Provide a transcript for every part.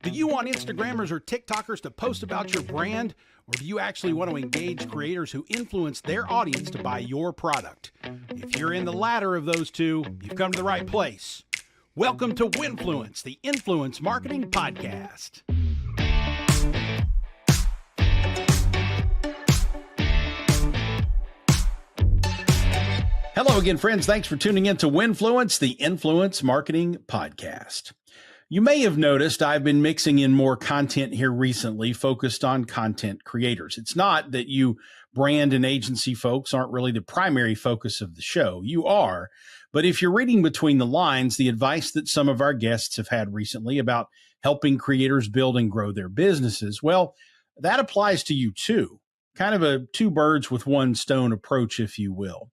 Do you want Instagrammers or TikTokers to post about your brand? Or do you actually want to engage creators who influence their audience to buy your product? If you're in the latter of those two, you've come to the right place. Welcome to Winfluence, the Influence Marketing Podcast. Hello again, friends. Thanks for tuning in to Winfluence, the Influence Marketing Podcast. You may have noticed I've been mixing in more content here recently focused on content creators. It's not that you brand and agency folks aren't really the primary focus of the show. You are. But if you're reading between the lines, the advice that some of our guests have had recently about helping creators build and grow their businesses, well, that applies to you too. Kind of a two birds with one stone approach, if you will.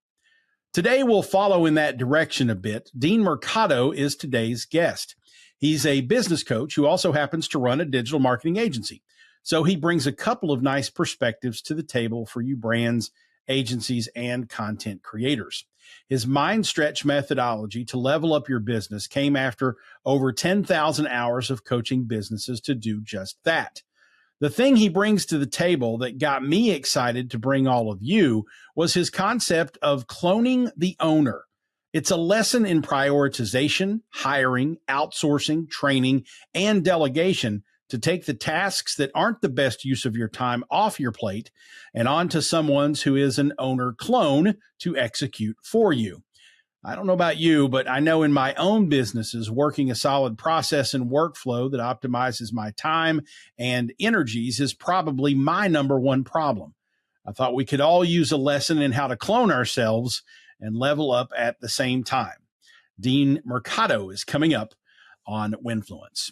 Today, we'll follow in that direction a bit. Dean Mercado is today's guest. He's a business coach who also happens to run a digital marketing agency. So he brings a couple of nice perspectives to the table for you brands, agencies, and content creators. His mind stretch methodology to level up your business came after over 10,000 hours of coaching businesses to do just that. The thing he brings to the table that got me excited to bring all of you was his concept of cloning the owner. It's a lesson in prioritization, hiring, outsourcing, training, and delegation to take the tasks that aren't the best use of your time off your plate and onto someone who is an owner clone to execute for you. I don't know about you, but I know in my own businesses, working a solid process and workflow that optimizes my time and energies is probably my number one problem. I thought we could all use a lesson in how to clone ourselves and level up at the same time. Dean Mercado is coming up on Winfluence.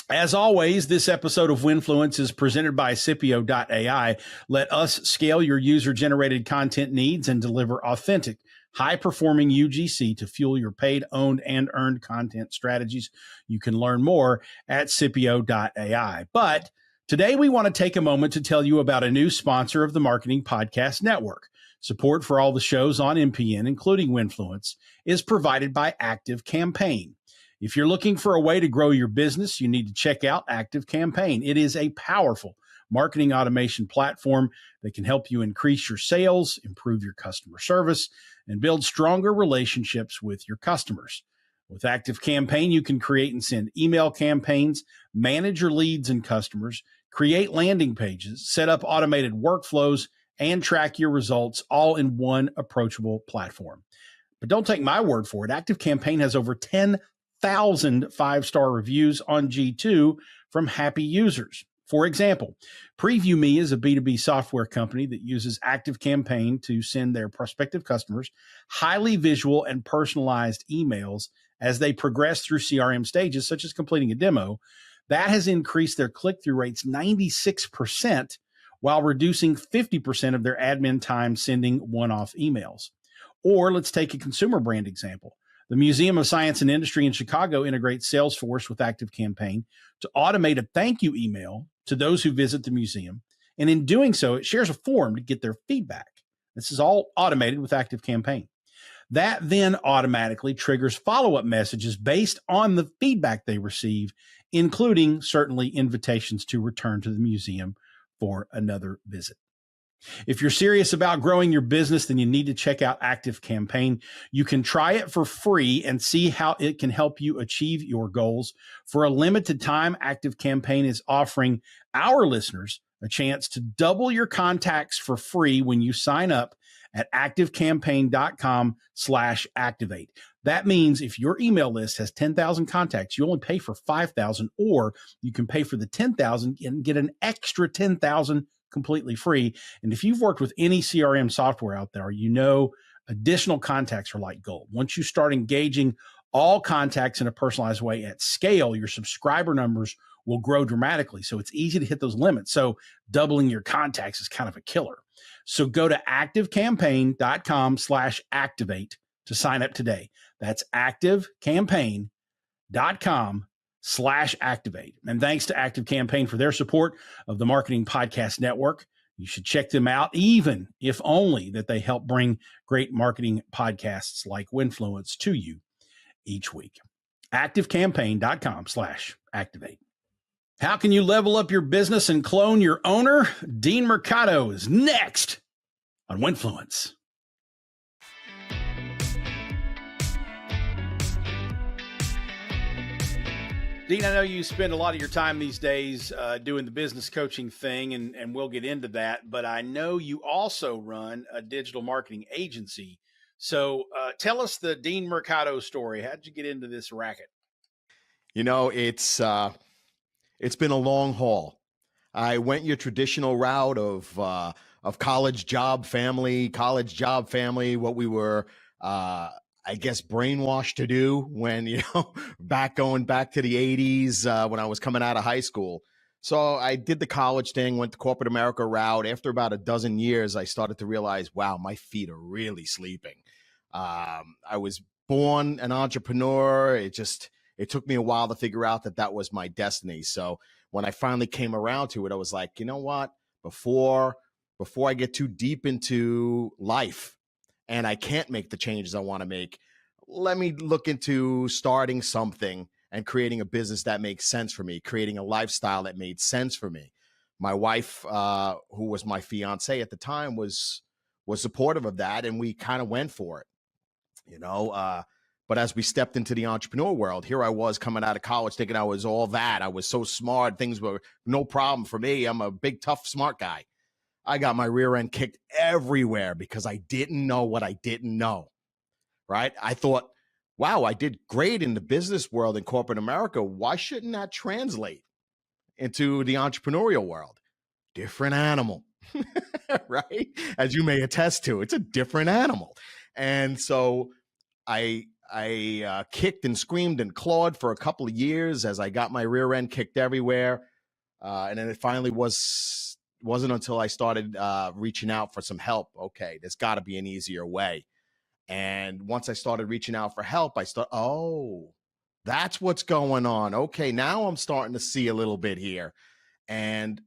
As always, this episode of Winfluence is presented by Scipio.ai. Let us scale your user-generated content needs and deliver authentic, high-performing UGC to fuel your paid, owned, and earned content strategies. You can learn more at Scipio.ai. But today we want to take a moment to tell you about a new sponsor of the Marketing Podcast Network. Support for all the shows on MPN, including Winfluence, is provided by ActiveCampaign. If you're looking for a way to grow your business, you need to check out ActiveCampaign. It is a powerful marketing automation platform that can help you increase your sales, improve your customer service, and build stronger relationships with your customers. With ActiveCampaign, you can create and send email campaigns, manage your leads and customers, create landing pages, set up automated workflows, and track your results all in one approachable platform. But don't take my word for it. ActiveCampaign has over 10,000 five-star reviews on G2 from happy users. For example, Preview Me is a B2B software company that uses ActiveCampaign to send their prospective customers highly visual and personalized emails as they progress through CRM stages, such as completing a demo. That has increased their click-through rates 96%, while reducing 50% of their admin time sending one-off emails. Or let's take a consumer brand example. The Museum of Science and Industry in Chicago integrates Salesforce with ActiveCampaign to automate a thank you email to those who visit the museum. And in doing so, it shares a form to get their feedback. This is all automated with ActiveCampaign. That then automatically triggers follow-up messages based on the feedback they receive, including certainly invitations to return to the museum for another visit. If you're serious about growing your business, then you need to check out ActiveCampaign. You can try it for free and see how it can help you achieve your goals. For a limited time, ActiveCampaign is offering our listeners a chance to double your contacts for free when you sign up at activecampaign.com/activate. That means if your email list has 10,000 contacts, you only pay for 5,000, or you can pay for the 10,000 and get an extra 10,000 completely free. And if you've worked with any CRM software out there, you know additional contacts are like gold. Once you start engaging all contacts in a personalized way at scale, your subscriber numbers will grow dramatically. So it's easy to hit those limits. So doubling your contacts is kind of a killer. So go to activecampaign.com/activate to sign up today. That's activecampaign.com/activate. And thanks to ActiveCampaign for their support of the Marketing Podcast Network. You should check them out, even if only that they help bring great marketing podcasts like Winfluence to you each week. activecampaign.com/activate. How can you level up your business and clone your owner? Dean Mercado is next on Winfluence. Dean, I know you spend a lot of your time these days doing the business coaching thing, and we'll get into that. But I know you also run a digital marketing agency. So tell us the Dean Mercado story. How did you get into this racket? You know, it's been a long haul. I went your traditional route of college job family, what we were, I guess, brainwashed to do when, going back to the 80s when I was coming out of high school. So I did the college thing, went the corporate America route. After about a dozen years, I started to realize, wow, my feet are really sleeping. I was born an entrepreneur. It took me a while to figure out that was my destiny. So when I finally came around to it, I was like, you know what? Before I get too deep into life and I can't make the changes I want to make, let me look into starting something and creating a business that makes sense for me, creating a lifestyle that made sense for me. My wife, who was my fiance at the time, was supportive of that, and we kind of went for it, but as we stepped into the entrepreneur world, here I was coming out of college thinking I was all that. I was so smart. Things were no problem for me. I'm a big, tough, smart guy. I got my rear end kicked everywhere because I didn't know what I didn't know, right? I thought, wow, I did great in the business world in corporate America. Why shouldn't that translate into the entrepreneurial world? Different animal, right? As you may attest to, it's a different animal. And so I kicked and screamed and clawed for a couple of years as I got my rear end kicked everywhere. And then it finally wasn't until I started reaching out for some help. Okay, there's got to be an easier way. And once I started reaching out for help, oh, that's what's going on. Okay, now I'm starting to see a little bit here. And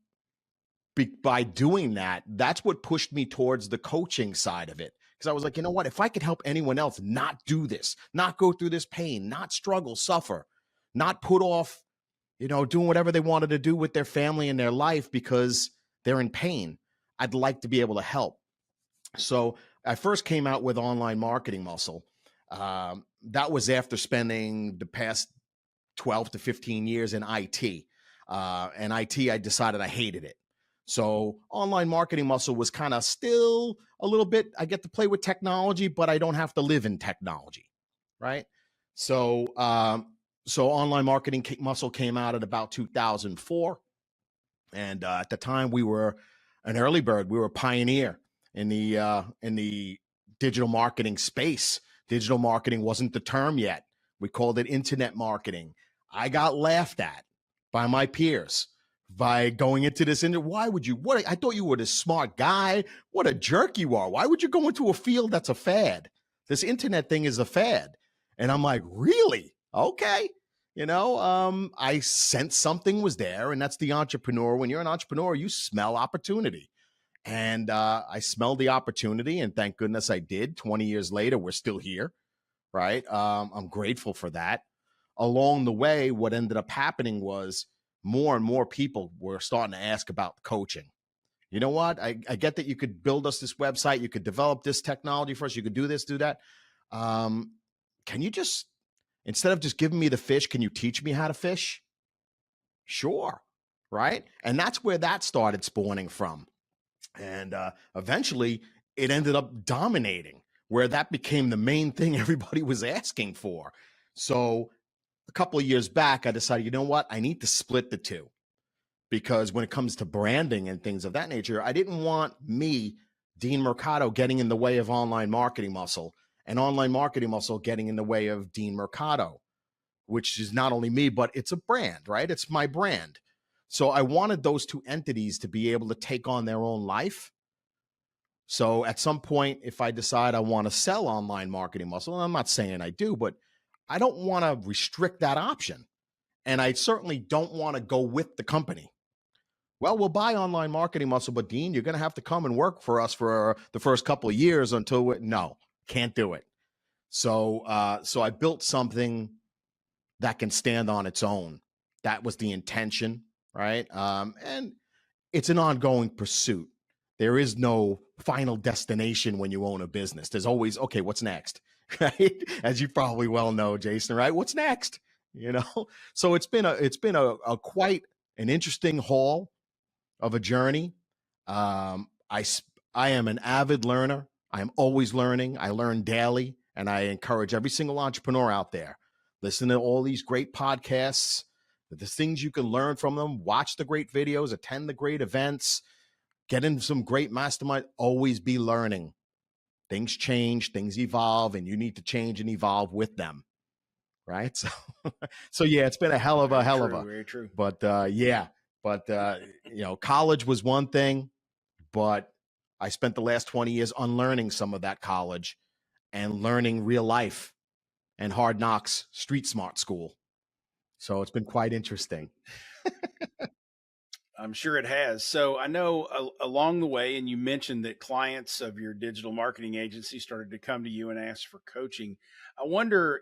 by doing that, that's what pushed me towards the coaching side of it. Because I was like, you know what? If I could help anyone else not do this, not go through this pain, not struggle, suffer, not put off, doing whatever they wanted to do with their family and their life because they're in pain, I'd like to be able to help. So I first came out with Online Marketing Muscle. That was after spending the past 12 to 15 years in IT. And IT, I decided I hated it. So Online Marketing Muscle was kind of still a little bit, I get to play with technology, but I don't have to live in technology, right? So Online Marketing Muscle came out at about 2004. And at the time we were an early bird. We were a pioneer in the digital marketing space. Digital marketing wasn't the term yet. We called it internet marketing. I got laughed at by my peers by going into this. Why would you? What? I thought you were this smart guy. What a jerk you are. Why would you go into a field that's a fad? This internet thing is a fad. And I'm like, really? Okay. I sensed something was there, and that's the entrepreneur. When you're an entrepreneur, you smell opportunity. And I smelled the opportunity, and thank goodness I did. 20 years later, we're still here, right? I'm grateful for that. Along the way, what ended up happening was more and more people were starting to ask about coaching. You know what? I get that you could build us this website. You could develop this technology for us. You could do this, do that. Can you just, instead of just giving me the fish, can you teach me how to fish? Sure. Right. And that's where that started spawning from. And eventually it ended up dominating, where that became the main thing everybody was asking for. So a couple of years back, I decided, you know what? I need to split the two, because when it comes to branding and things of that nature, I didn't want me, Dean Mercado, getting in the way of Online Marketing Muscle, and Online Marketing Muscle getting in the way of Dean Mercado, which is not only me, but it's a brand, right? It's my brand. So I wanted those two entities to be able to take on their own life. So at some point, if I decide I want to sell Online Marketing Muscle, and I'm not saying I do, but I don't want to restrict that option. And I certainly don't want to go with the company. Well, we'll buy Online Marketing Muscle, but Dean, you're going to have to come and work for us for the first couple of years until no, can't do it. So I built something that can stand on its own. That was the intention. right? And it's an ongoing pursuit. There is no final destination when you own a business. There's always, okay, what's next? Right? As you probably well know, Jason, right? What's next? You know? So it's been a quite an interesting haul of a journey. Um, I I am an avid learner. I am always learning. I learn daily, and I encourage every single entrepreneur out there, listen to all these great podcasts. The things you can learn from them. Watch the great videos. Attend the great events. Get into some great mastermind. Always be learning. Things change. Things evolve, and you need to change and evolve with them. Right. So, so yeah, it's been a hell of a hell of a. Very true. But yeah, but college was one thing, but I spent the last 20 years unlearning some of that college and learning real life and hard knocks, street smart school. So it's been quite interesting. I'm sure it has. So I know along the way, and you mentioned that clients of your digital marketing agency started to come to you and ask for coaching. I wonder,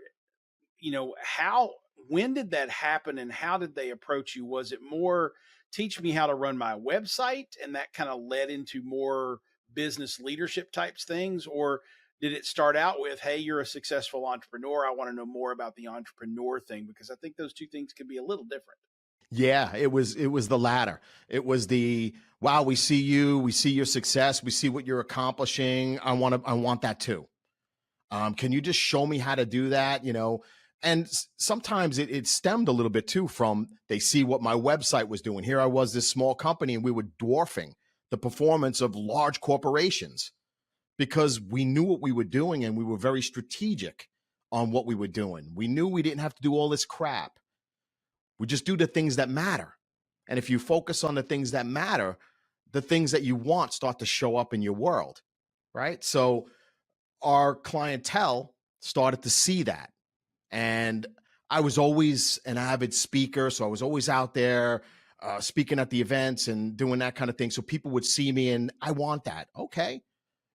how, when did that happen and how did they approach you? Was it more teach me how to run my website and that kind of led into more business leadership types things? Or did it start out with, hey, you're a successful entrepreneur, I want to know more about the entrepreneur thing? Because I think those two things can be a little different. Yeah, it was the latter. It was the, wow, we see you, we see your success, we see what you're accomplishing. I want that too. Can you just show me how to do that? And sometimes it stemmed a little bit too from they see what my website was doing. Here I was, this small company, and we were dwarfing the performance of large corporations because we knew what we were doing and we were very strategic on what we were doing. We knew we didn't have to do all this crap. We just do the things that matter. And if you focus on the things that matter, the things that you want start to show up in your world, right? So our clientele started to see that. And I was always an avid speaker. So I was always out there speaking at the events and doing that kind of thing. So people would see me and I want that. Okay.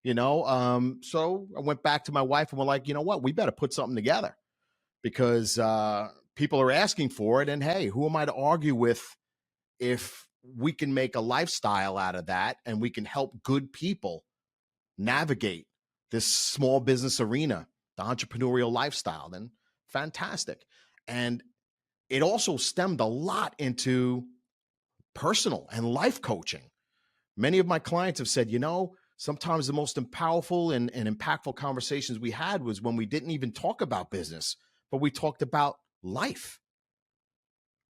So I went back to my wife and we're like, you know what? We better put something together because people are asking for it. And hey, who am I to argue with if we can make a lifestyle out of that and we can help good people navigate this small business arena, the entrepreneurial lifestyle, then fantastic. And it also stemmed a lot into personal and life coaching. Many of my clients have said, sometimes the most powerful and impactful conversations we had was when we didn't even talk about business, but we talked about life.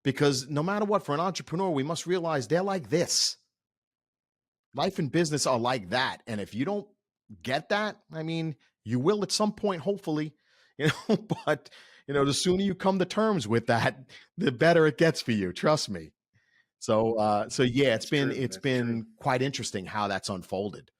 Because no matter what, for an entrepreneur, we must realize they're like this. Life and business are like that. And if you don't get that, I mean, you will at some point, hopefully, but the sooner you come to terms with that, the better it gets for you. Trust me. So yeah, it's been quite interesting how that's unfolded.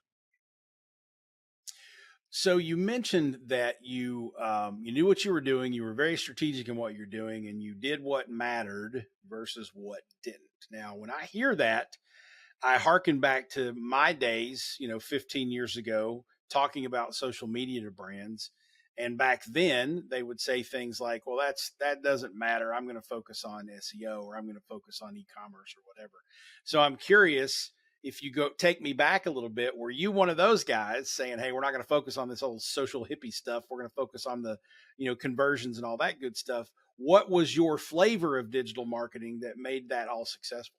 So you mentioned that you knew what you were doing. You were very strategic in what you're doing, and you did what mattered versus what didn't. Now, when I hear that, I hearken back to my days, 15 years ago, talking about social media to brands. And back then they would say things like, well, that doesn't matter. I'm going to focus on SEO or I'm going to focus on e-commerce or whatever. So I'm curious, if you go take me back a little bit, were you one of those guys saying, hey, we're not going to focus on this old social hippie stuff. We're going to focus on the, conversions and all that good stuff. What was your flavor of digital marketing that made that all successful?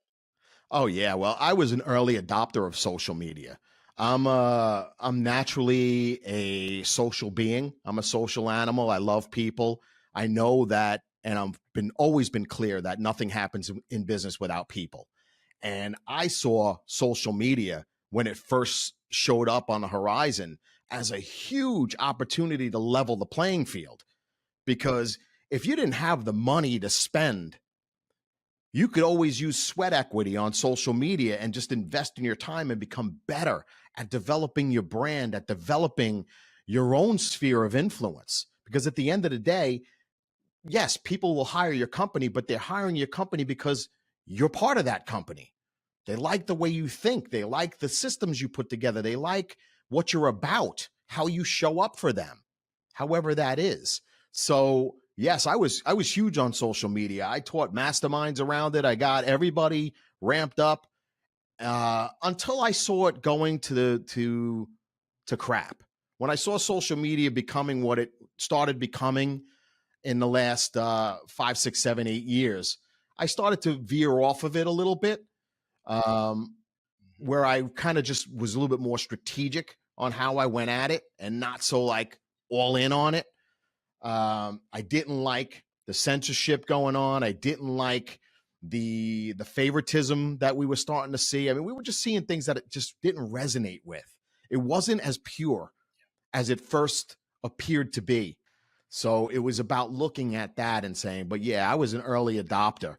Oh yeah, well, I was an early adopter of social media. I'm naturally a social being. I'm a social animal. I love people. I know that, and I've always been clear that nothing happens in business without people. And I saw social media when it first showed up on the horizon as a huge opportunity to level the playing field. Because if you didn't have the money to spend, you could always use sweat equity on social media and just invest in your time and become better at developing your brand, at developing your own sphere of influence. Because at the end of the day, yes, people will hire your company, but they're hiring your company because you're part of that company. They like the way you think. They like the systems you put together. They like what you're about, how you show up for them, however that is. So Yes, I was huge on social media. I taught masterminds around it. I got everybody ramped up until I saw it going to crap. When I saw social media becoming what it started becoming in the last 5, 6, 7, 8 years, I started to veer off of it a little bit, um, where I kind of just was a little bit more strategic on how I went at it and not so like all in on it. I didn't like the censorship going on. I didn't like the favoritism that we were starting to see. I mean, we were just seeing things that it just didn't resonate with. It wasn't as pure as it first appeared to be. So it was about looking at that and saying, but yeah, I was an early adopter.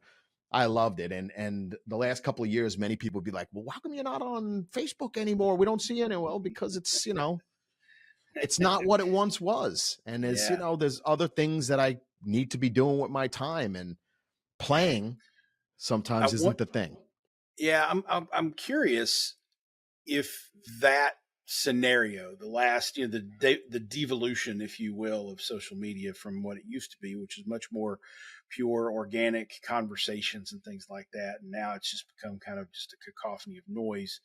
I loved it. And the last couple of years, many people would be like, well, how come you're not on Facebook anymore? We don't see any. Well, because it's not what it once was. And Yeah. there's other things that I need to be doing with my time, and playing I sometimes isn't want, the thing. yeah, I'm curious if that scenario, the last, the devolution, if you will, of social media from what it used to be, which is much more pure, organic conversations and things like that, and now it's just become kind of just a cacophony of noise.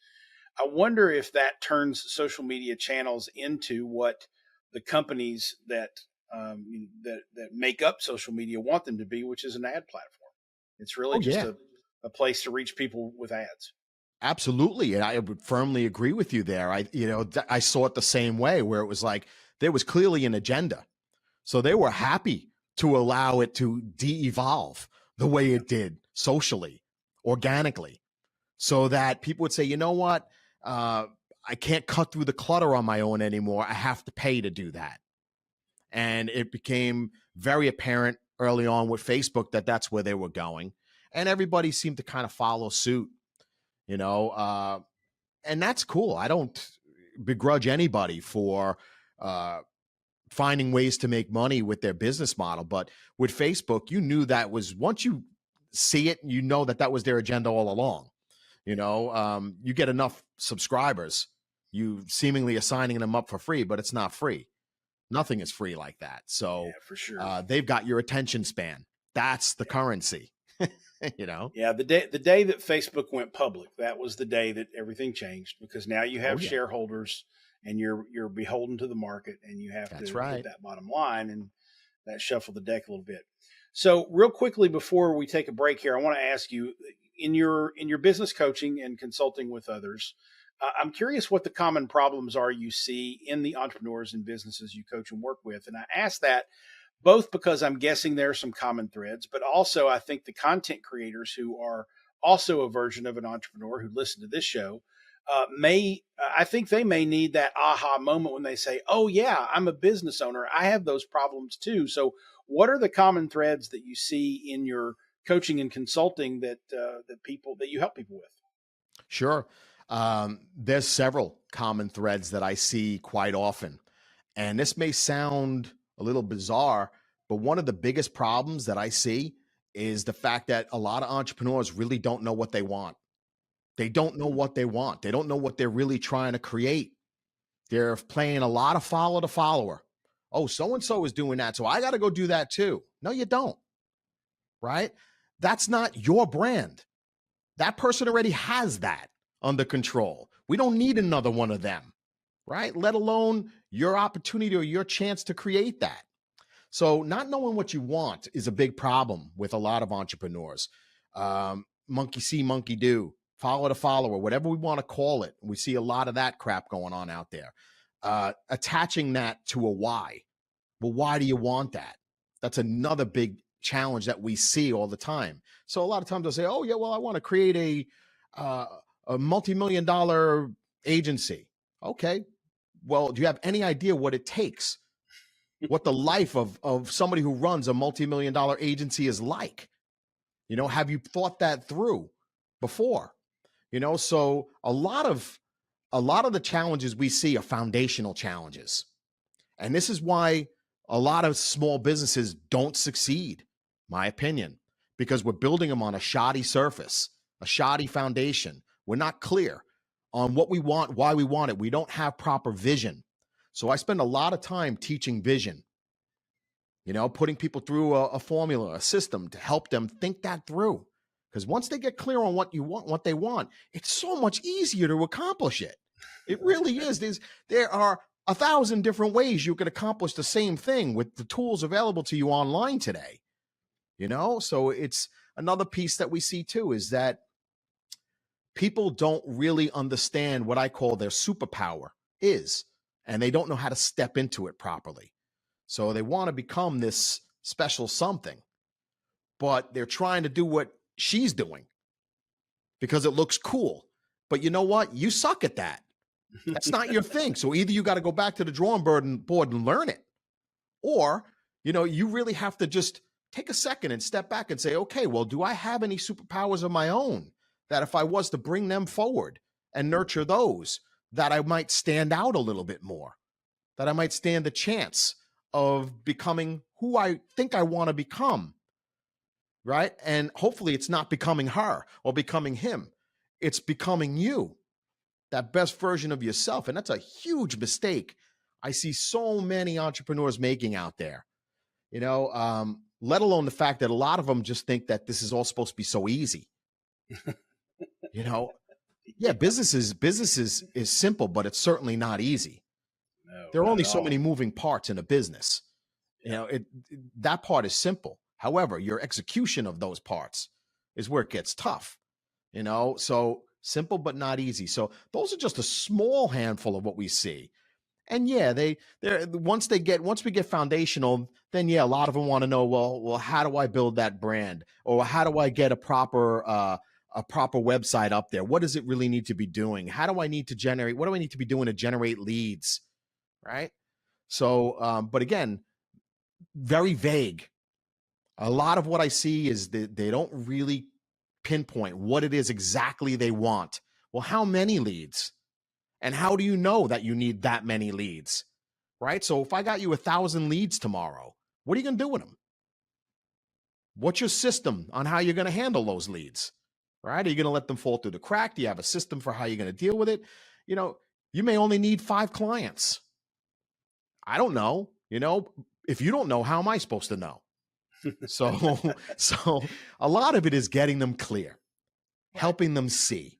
I wonder if that turns social media channels into what the companies that make up social media want them to be, which is an ad platform. It's really Oh just yeah, a place to reach people with ads. absolutely. And I would firmly agree with you there. I saw it the same way, where it was like there was clearly an agenda. So they were happy to allow it to de-evolve the way Yeah. it did socially, organically, so that people would say, you know what? Uh, I can't cut through the clutter on my own anymore. I have to pay to do that. And it became very apparent early on with Facebook that that's where they were going. And everybody seemed to kind of follow suit, you know, and that's cool. I don't begrudge anybody for uh, finding ways to make money with their business model. But with Facebook, you knew that was, once you see it, you know that that was their agenda all along. You get enough subscribers, you seemingly are signing them up for free, but it's not free. Nothing is free like that. So Yeah, for sure. they've got your attention span. That's the Yeah. currency, you know? Yeah, the day that Facebook went public, that was the day that everything changed, because now you Oh, have yeah, shareholders and you're beholden to the market, and you have that's to hit right. that bottom line, and that shuffled the deck a little bit. So real quickly before we take a break here, I want to ask you, in your business coaching and consulting with others, I'm curious what the common problems are you see in the entrepreneurs and businesses you coach and work with. And I ask that both because I'm guessing there are some common threads, but also I think the content creators who are also a version of an entrepreneur who listen to this show I think they may need that aha moment when they say, "Oh yeah, I'm a business owner. I have those problems too." So, what are the common threads that you see in your coaching and consulting that you help people with? Sure. There's several common threads that I see quite often. And this may sound a little bizarre, but one of the biggest problems that I see is the fact that a lot of entrepreneurs really don't know what they want. They don't know what they want. They don't know what they're really trying to create. They're playing a lot of follow the follower. Oh, so and so is doing that, so I got to go do that too. No, you don't, right? That's not your brand. That person already has that under control. We don't need another one of them, right? Let alone your opportunity or your chance to create that. So, not knowing what you want is a big problem with a lot of entrepreneurs. Monkey see, monkey do, follow the follower, whatever we want to call it. We see a lot of that crap going on out there. Attaching that to a why. Well, why do you want that? That's another big challenge that we see all the time. So a lot of times they'll say, "Oh yeah, well I want to create uh, a multi-million dollar agency." Okay, well, do you have any idea what it takes? What the life of somebody who runs a multi-million dollar agency is like? Have you thought that through before? So a lot of the challenges we see are foundational challenges. And this is why a lot of small businesses don't succeed, my opinion, because we're building them on a shoddy surface, a shoddy foundation. We're not clear on what we want, why we want it. We don't have proper vision. So I spend a lot of time teaching vision. putting people through a formula, a system to help them think that through. Because once they get clear on what you want, what they want, it's so much easier to accomplish it. It really is. There are 1,000 different ways you can accomplish the same thing with the tools available to you online today. So it's another piece that we see too, is that people don't really understand what I call their superpower is, and they don't know how to step into it properly. So they want to become this special something, but they're trying to do what she's doing because it looks cool. But you know what? You suck at that. That's not your thing. So either you got to go back to the drawing board and learn it, or, you really have to just take a second and step back and say, okay, well, do I have any superpowers of my own that if I was to bring them forward and nurture those, that I might stand out a little bit more, that I might stand the chance of becoming who I think I want to become, right? And hopefully it's not becoming her or becoming him. It's becoming you, that best version of yourself. And that's a huge mistake I see so many entrepreneurs making out there, let alone the fact that a lot of them just think that this is all supposed to be so easy. Yeah, business is simple, but it's certainly not easy. No, there are not only at so all. many moving parts in a business. That part is simple. However, your execution of those parts is where it gets tough. So simple but not easy. So those are just a small handful of what we see. And yeah, once we get foundational, then yeah, a lot of them want to know, well, how do I build that brand, or how do I get a proper website up there? What does it really need to be doing? What do I need to be doing to generate leads? Right. So, but again, very vague. A lot of what I see is that they don't really pinpoint what it is exactly they want. Well, how many leads? And how do you know that you need that many leads? Right? So if I got you 1,000 leads tomorrow, what are you going to do with them? What's your system on how you're going to handle those leads? Right? Are you going to let them fall through the crack? Do you have a system for how you're going to deal with it? You may only need 5 clients. I don't know. If you don't know, how am I supposed to know? So a lot of it is getting them clear, helping them see.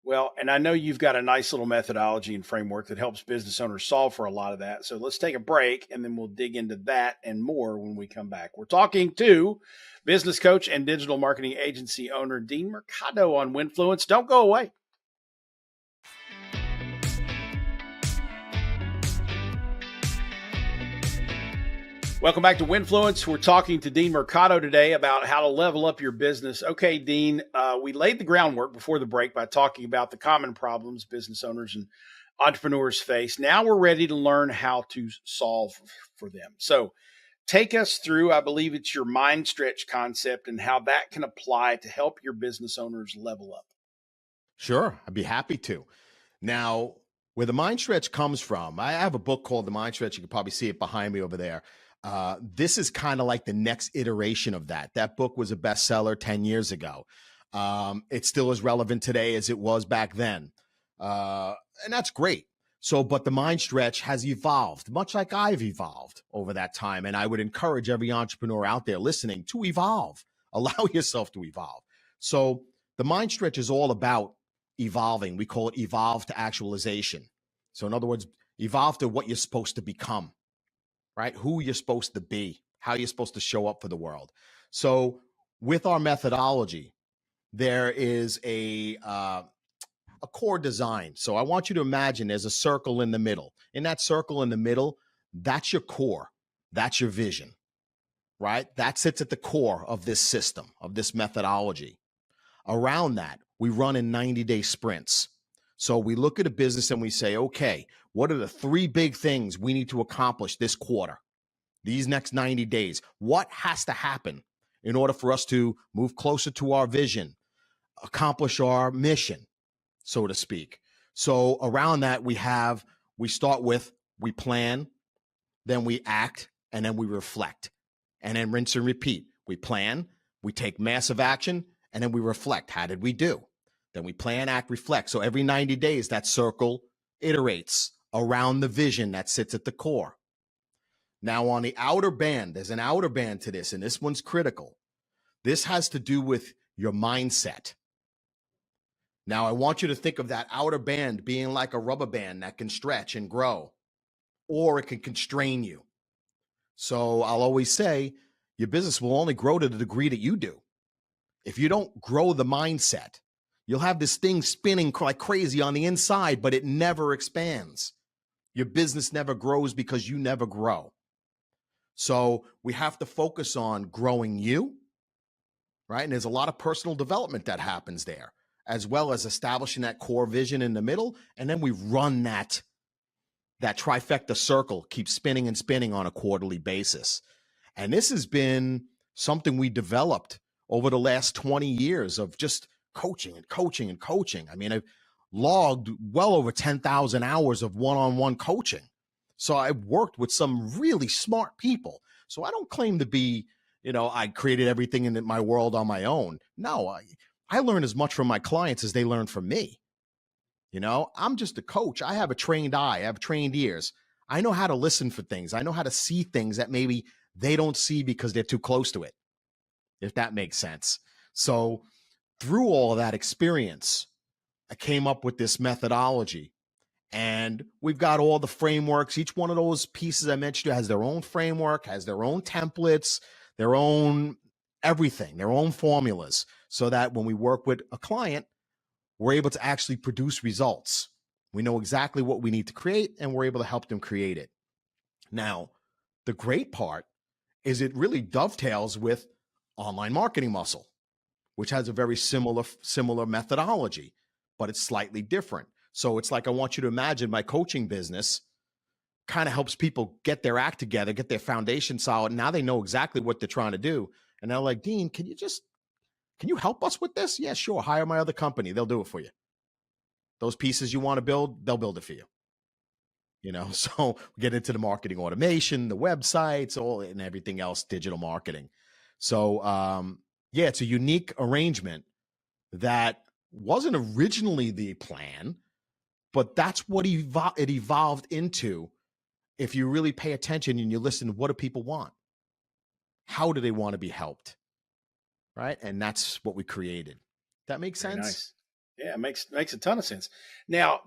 Well, and I know you've got a nice little methodology and framework that helps business owners solve for a lot of that. So let's take a break, and then we'll dig into that and more when we come back. We're talking to business coach and digital marketing agency owner Dean Mercado on Winfluence. Don't go away. Welcome back to Winfluence. We're talking to Dean Mercado today about how to level up your business. Okay, Dean, we laid the groundwork before the break by talking about the common problems business owners and entrepreneurs face. Now we're ready to learn how to solve for them. So take us through, I believe it's your mind stretch concept and how that can apply to help your business owners level up. Sure, I'd be happy to. Now, where the mind stretch comes from, I have a book called The Mind Stretch. You can probably see it behind me over there. This is kind of like the next iteration of that. That book was a bestseller 10 years ago. It's still as relevant today as it was back then. And that's great. So, but the mind stretch has evolved, much like I've evolved over that time. And I would encourage every entrepreneur out there listening to evolve. Allow yourself to evolve. So the mind stretch is all about evolving. We call it evolve to actualization. So in other words, evolve to what you're supposed to become, right? Who you're supposed to be, how you're supposed to show up for the world. So with our methodology, there is a core design. So I want you to imagine there's a circle in the middle. In that circle in the middle, that's your core. That's your vision, right? That sits at the core of this system, of this methodology. Around that, we run in 90-day sprints. So we look at a business and we say, okay, what are the 3 big things we need to accomplish this quarter, these next 90 days? What has to happen in order for us to move closer to our vision, accomplish our mission, so to speak? So around that, we start with, we plan, then we act, and then we reflect, and then rinse and repeat. We plan, we take massive action, and then we reflect. How did we do? Then we plan, act, reflect. So every 90 days, that circle iterates around the vision that sits at the core. Now, on the outer band, there's an outer band to this, and this one's critical. This has to do with your mindset. Now, I want you to think of that outer band being like a rubber band that can stretch and grow, or it can constrain you. So I'll always say your business will only grow to the degree that you do. If you don't grow the mindset, you'll have this thing spinning like crazy on the inside, but it never expands. Your business never grows because you never grow. So we have to focus on growing you, right? And there's a lot of personal development that happens there, as well as establishing that core vision in the middle. And then we run that trifecta circle, keep spinning and spinning on a quarterly basis. And this has been something we developed over the last 20 years of just coaching and coaching and coaching. I mean, I've logged well over 10,000 hours of one-on-one coaching. So I've worked with some really smart people. So I don't claim to be, I created everything in my world on my own. No, I learn as much from my clients as they learn from me. I'm just a coach. I have a trained eye. I have trained ears. I know how to listen for things. I know how to see things that maybe they don't see because they're too close to it, if that makes sense. So through all of that experience, I came up with this methodology, and we've got all the frameworks. Each one of those pieces I mentioned has their own framework, has their own templates, their own everything, their own formulas, so that when we work with a client, we're able to actually produce results. We know exactly what we need to create, and we're able to help them create it. Now, the great part is it really dovetails with online marketing muscle, which has a very similar methodology, but it's slightly different. So it's like, I want you to imagine my coaching business kind of helps people get their act together, get their foundation solid. Now they know exactly what they're trying to do. And they're like, Dean, can you help us with this? Yeah, sure. Hire my other company. They'll do it for you. Those pieces you want to build, they'll build it for you. So we get into the marketing automation, the websites, all and everything else, digital marketing. So it's a unique arrangement that wasn't originally the plan, but that's what it evolved into. If you really pay attention and you listen, what do people want? How do they want to be helped? Right. And that's what we created. That makes sense? Nice. Yeah, it makes a ton of sense. Now,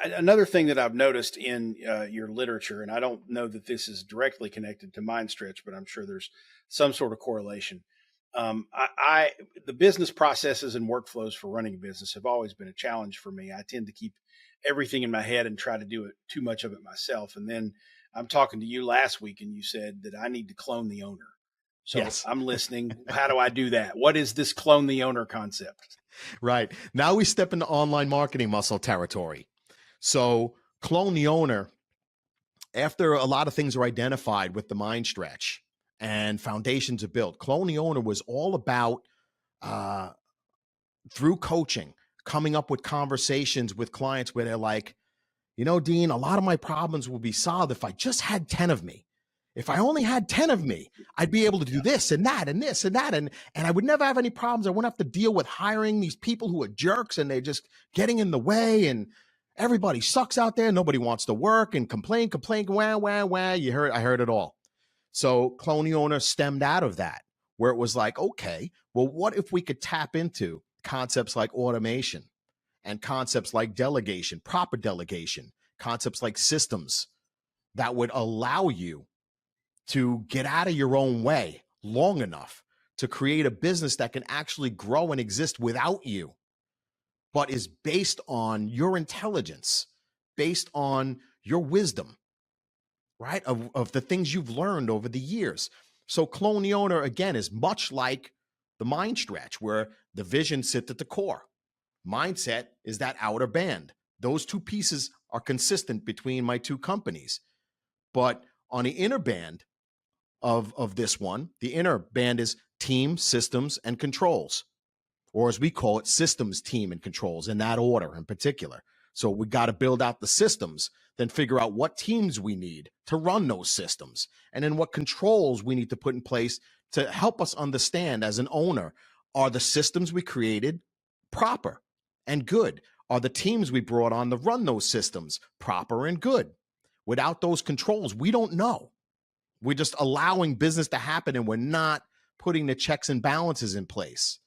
another thing that I've noticed in your literature, and I don't know that this is directly connected to MindStretch, but I'm sure there's some sort of correlation. The business processes and workflows for running a business have always been a challenge for me. I tend to keep everything in my head and try to do it too much of it myself. And then I'm talking to you last week, and you said that I need to clone the owner. So yes. I'm listening. How do I do that? What is this clone the owner concept? Right. Now we step into online marketing muscle territory. So clone the owner, after a lot of things are identified with the MindStretch and foundations are built, clone the owner was all about, through coaching, coming up with conversations with clients where they're like, Dean, a lot of my problems will be solved if I just had 10 of me. If I only had 10 of me, I'd be able to do this and that and this and that. And I would never have any problems. I wouldn't have to deal with hiring these people who are jerks and they're just getting in the way. And everybody sucks out there. Nobody wants to work and complain, wah, wah, wah. I heard it all. So Clone the Owner stemmed out of that, where it was like, okay, well, what if we could tap into concepts like automation and concepts like delegation, proper delegation, concepts like systems that would allow you to get out of your own way long enough to create a business that can actually grow and exist without you, but is based on your intelligence, based on your wisdom, right? Of the things you've learned over the years. So Clone the Owner, again, is much like the MindStretch, where the vision sits at the core. Mindset is that outer band. Those two pieces are consistent between my two companies. But on the inner band of this one, the inner band is team, systems, and controls, or as we call it, systems, team, and controls, in that order in particular. So we got to build out the systems, then figure out what teams we need to run those systems, and then what controls we need to put in place to help us understand as an owner, are the systems we created proper and good? Are the teams we brought on to run those systems proper and good? Without those controls, we don't know. We're just allowing business to happen, and we're not putting the checks and balances in place.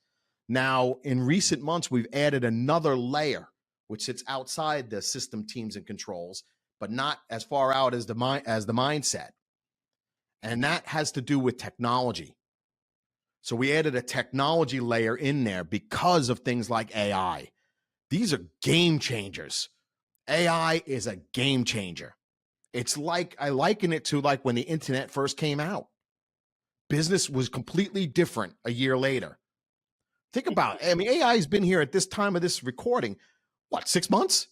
Now, in recent months, we've added another layer, which sits outside the system, teams, and controls, but not as far out as the mindset. And that has to do with technology. So we added a technology layer in there because of things like AI. These are game changers. AI is a game changer. It's like, I liken it to like when the internet first came out. Business was completely different a year later. Think about it. I mean, AI has been here at this time of this recording, what, 6 months?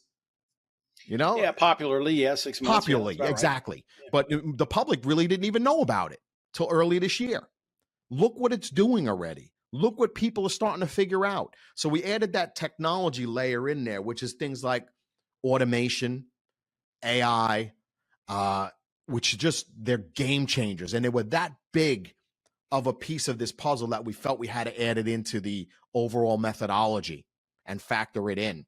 You know? Yeah, popularly, yeah, 6 months. Popularly, yeah, exactly. Right. But the public really didn't even know about it till early this year. Look what it's doing already. Look what people are starting to figure out. So we added that technology layer in there, which is things like automation, AI, which just, they're game changers. And they were that big of a piece of this puzzle that we felt we had to add it into the overall methodology and factor it in,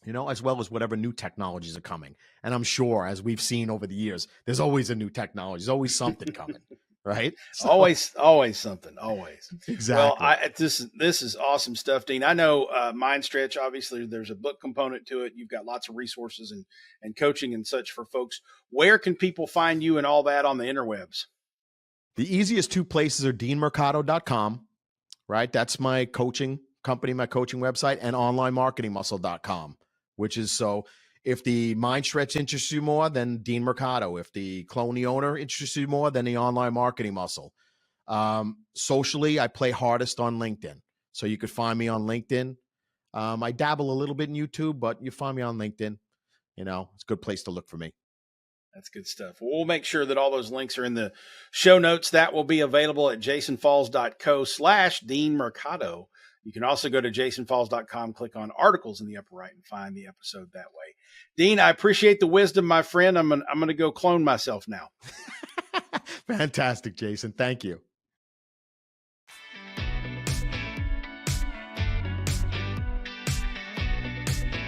you know, as well as whatever new technologies are coming. And I'm sure, as we've seen over the years, there's always a new technology. There's always something coming, right? So, always something, always. Exactly. Well, this is awesome stuff, Dean. I know MindStretch, obviously, there's a book component to it. You've got lots of resources and coaching and such for folks. Where can people find you and all that on the interwebs? The easiest two places are deanmercado.com, right? That's my coaching company, my coaching website, and onlinemarketingmuscle.com, which is, so if the MindStretch interests you more, then Dean Mercado. If the Clone the Owner interests you more, then the Online Marketing Muscle. Socially, I play hardest on LinkedIn. So you could find me on LinkedIn. I dabble a little bit in YouTube, but you find me on LinkedIn. You know, it's a good place to look for me. That's good stuff. We'll make sure that all those links are in the show notes. That will be available at jasonfalls.co/Dean Mercado. You can also go to jasonfalls.com, click on articles in the upper right, and find the episode that way. Dean, I appreciate the wisdom, my friend. I'm going to go clone myself now. Fantastic, Jason. Thank you.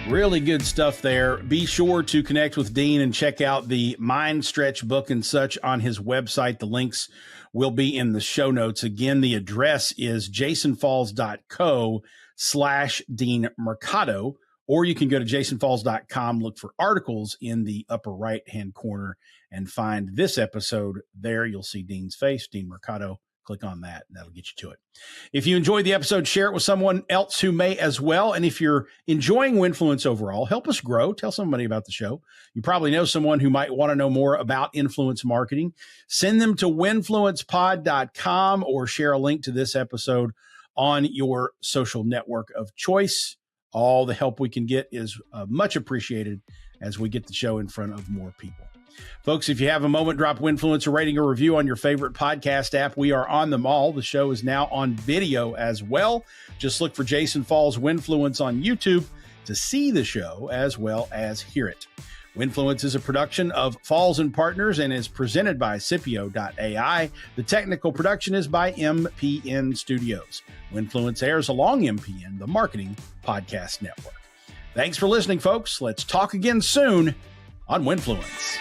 Really good stuff there. Be sure to connect with Dean and check out the MindStretch book and such on his website. The links will be in the show notes. Again, the address is jasonfalls.co/Dean Mercado, or you can go to jasonfalls.com, look for articles in the upper right-hand corner, and find this episode there. You'll see Dean's face, Dean Mercado. Click on that, and that'll get you to it. If you enjoyed the episode, share it with someone else who may as well. And if you're enjoying Winfluence overall, help us grow. Tell somebody about the show. You probably know someone who might want to know more about influence marketing. Send them to winfluencepod.com or share a link to this episode on your social network of choice. All the help we can get is much appreciated as we get the show in front of more people. Folks, if you have a moment, drop Winfluence a rating or review on your favorite podcast app. We are on them all. The show is now on video as well. Just look for Jason Falls Winfluence on YouTube to see the show as well as hear it. Winfluence is a production of Falls & Partners and is presented by Scipio.ai. The technical production is by MPN Studios. Winfluence airs along MPN, the Marketing Podcast Network. Thanks for listening, folks. Let's talk again soon on Winfluence.